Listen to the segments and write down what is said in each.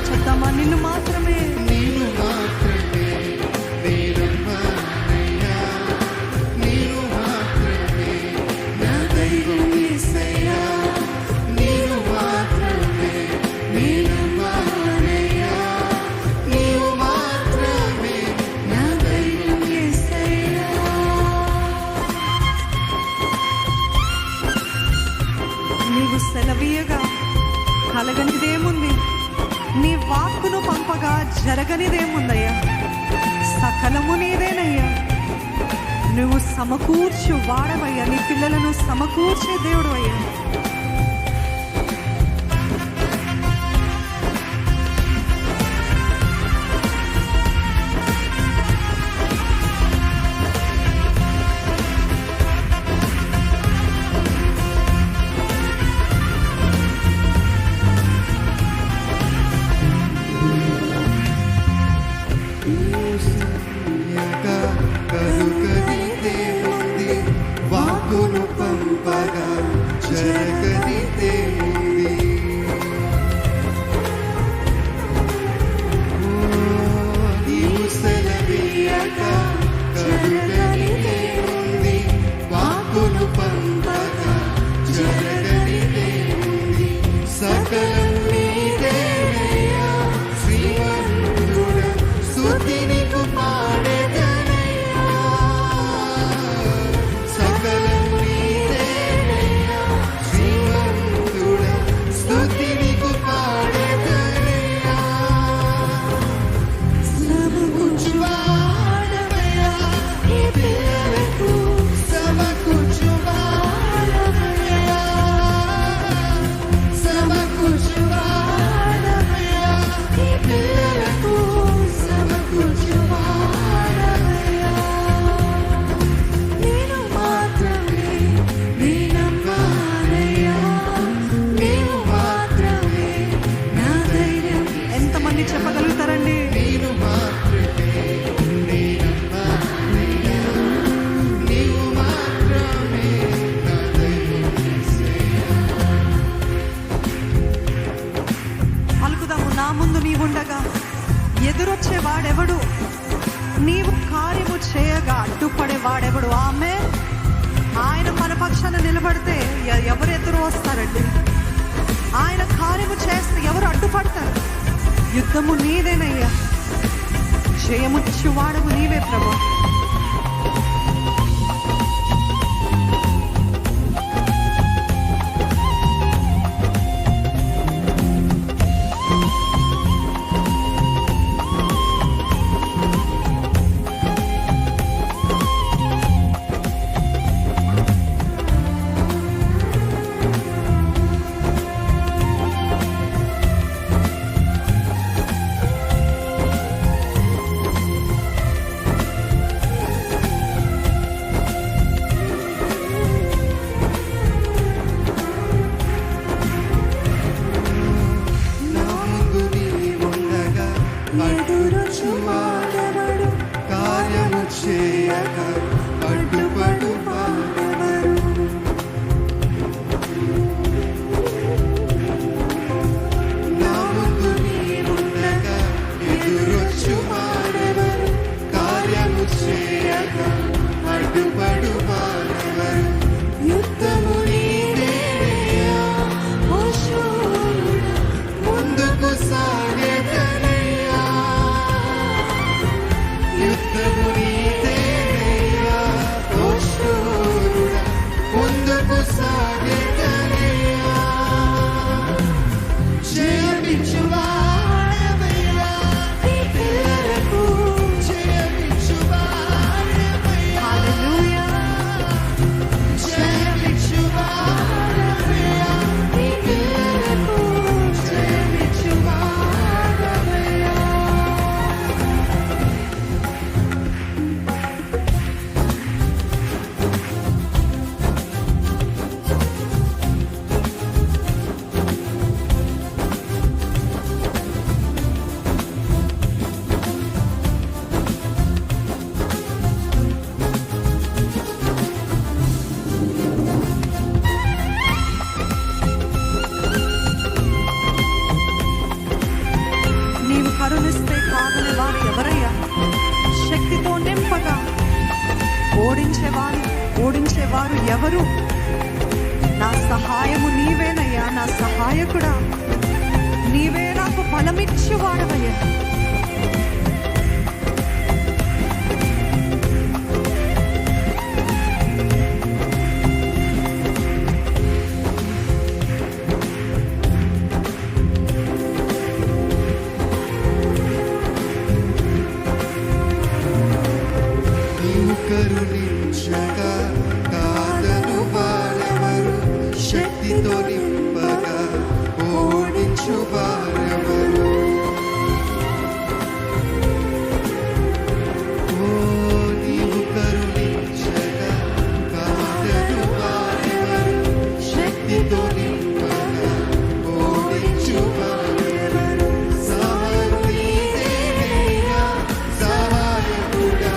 చెప్తామా నిన్ను మాత్రమే సెలవీయగా కలగనిదేముంది, నీ వాక్కును పంపగా జరగనిదేముందయ్యా. సకలము నీదేనయ్యా. నువ్వు సమకూర్చు వాడవయ్యా, నీ పిల్లలను సమకూర్చే దేవుడు అయ్యా. వాక్కును పంపగా జరగనిదేముంది, నీవు సెలవీయక కలుగనిదేముంది. వాక్కును పంపగా జరగనిదేముంది. సకలం నీదేనయ్యా, శ్రీమంతుడా స్తుతి నీకు పాడెదనయ్యా. సకలం నీదేనయ్యా, శ్రీమంతుడా స్తుతి నీకు పాడెదనయ్యా. సమకూర్చువాడవయ్యా, నీ పిల్లలకు సమకూర్చువాడవయ్యా. సమకూర్చువాడవయ్యా, నీ పిల్లలకు సమకూర్చువాడవయ్యా. నేను మాత్రమే నీ నమ్మానయ్యా, నీవు మాత్రమే నా ధైర్యం. ఎంతమంది చెప్పగలుగుతారండి? నేను మాత్రమే నీ నమ్మానయ్యా, నీవు మాత్రమే నా ధైర్యం. పలుకుదాము, నా ముందు నీవుండగా ఎదురొచ్చే వాడెవడు, నీవు కార్యము చేయగా అడ్డుపడే వాడెవడు. ఆమె ఆయన మన పక్షాన నిలబడితే ఎవరు ఎదురు వస్తారండి? ఆయన కార్యము చేస్తే ఎవరు అడ్డుపడతారు? యుద్ధము నీదేనయ్యా, జయముచ్చు వాడవు నీవే ప్రభు. ఓడించేవారు ఎవరు? నా సహాయము నీవేనయ్యా, నా సహాయకుడా, నీవే నాకు బలమిచ్చువాడవయ్యా. నీవు కరుణించగా కాదను వారెవరు, శక్తితో నింపగా ఓడించు వారెవరు. ఓ నీవు కరుణించగా కాదను వారెవరు, శక్తితో నింపగా ఓడించు వారెవరు. సహాయం నీదేనయ్యా, సహాయకుడా,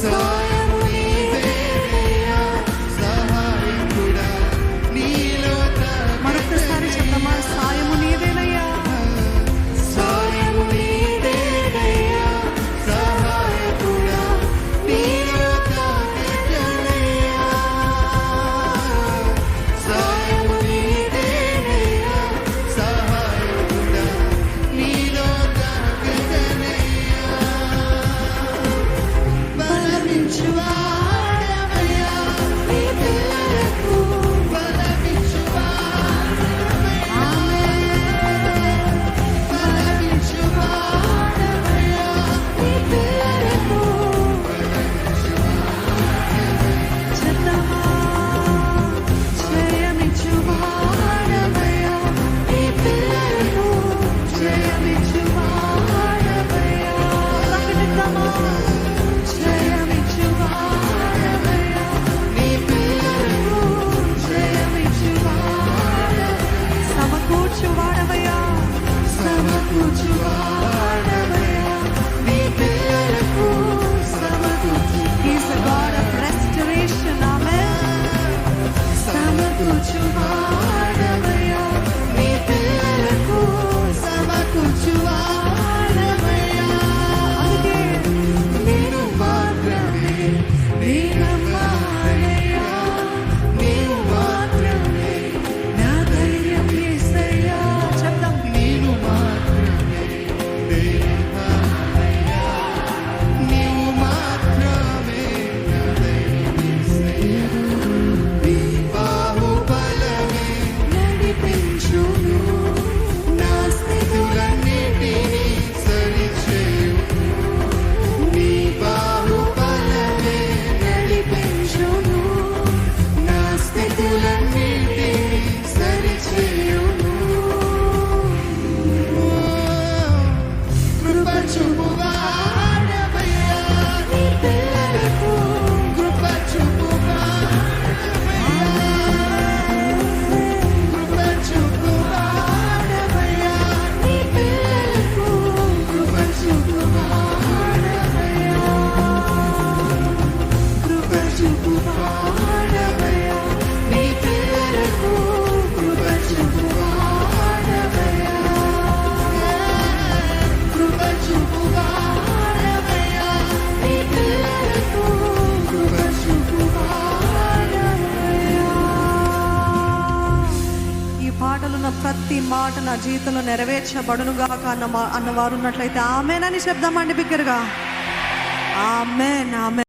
సాయం నీవేనయ్యా, సహాయకుడా, నీలో మరొకసారి చెప్తామా? సాయము నీవేనయ్యా, సాయం నీవేనయ్యా, సహాయకుడా, నీలో తాకెదనయ్యా. సాయం నీవేనయ్యా, సహాయకుడా, నీలో తాకెదనయ్యా. బలమిచ్చువాడవయ్యా, నీ పిల్లలకు బలమిచ్చువాడవయ్యా. బలమిచ్చువాడవయ్యా, నీ పిల్లలకు చెప్తామా? జయమిచ్చువాడవయ్యా, నీ పిల్లలకు జయమిచ్చువాడవయ్యా. ప్రకటిద్దామా? జయమిచ్చువాడవయ్యా, నీ పిల్లలకు జయమిచ్చువాడవయ్యా. సమకూర్చువాడవయ్యా, సమకూర్చువాడవయ్యా, నీ పిల్లలకు సమకూర్చు He's a God of restoration. Amen. సమకూర్చువాడవయ్యా, నీ పిల్లలకు సమకూర్చువాడవయ్యా. అందుకే నేను మాత్రమే నీ నమ్మాలయ్యా, నీవు మాత్రమే నా ధైర్యం యేసయ్యా. చెప్దాం. నేను మాత్రమే నీ నమ్మాలయ్యా, నీవు మాత్రమే నా ధైర్యం యేసయ్యా. నీ బాహుబలమే నడిపించును, నా స్థితులన్నిటినీ సరిచేయును. నీ బాహుబలమే నడిపించును, నా స్థితులన్నిటినీ సరిచేయును. కృప చూపువాడవయ్యా, నీ పిల్లలకు కృప చూపువాడవయ్యా. కృప చూపువాడవయ్యా, నీ పిల్లలకు కృప చూపువాడవయ్యా. కృప చూపువాడవయ్యా, నీ పిల్లలకు కృప చూపువాడవయ్యా. కృప చూపువాడవయ్యా, నీ పిల్లలకు కృప చూపువాడవయ్యా. ఈ పాటలున్న ప్రతి మాట నా జీవితంలో నెరవేర్చబడునుగాక అన్నవారు ఉన్నట్లయితే ఆమేన్ అని చెప్దామండి బిగ్గరగా. ఆమేన్, ఆమేన్.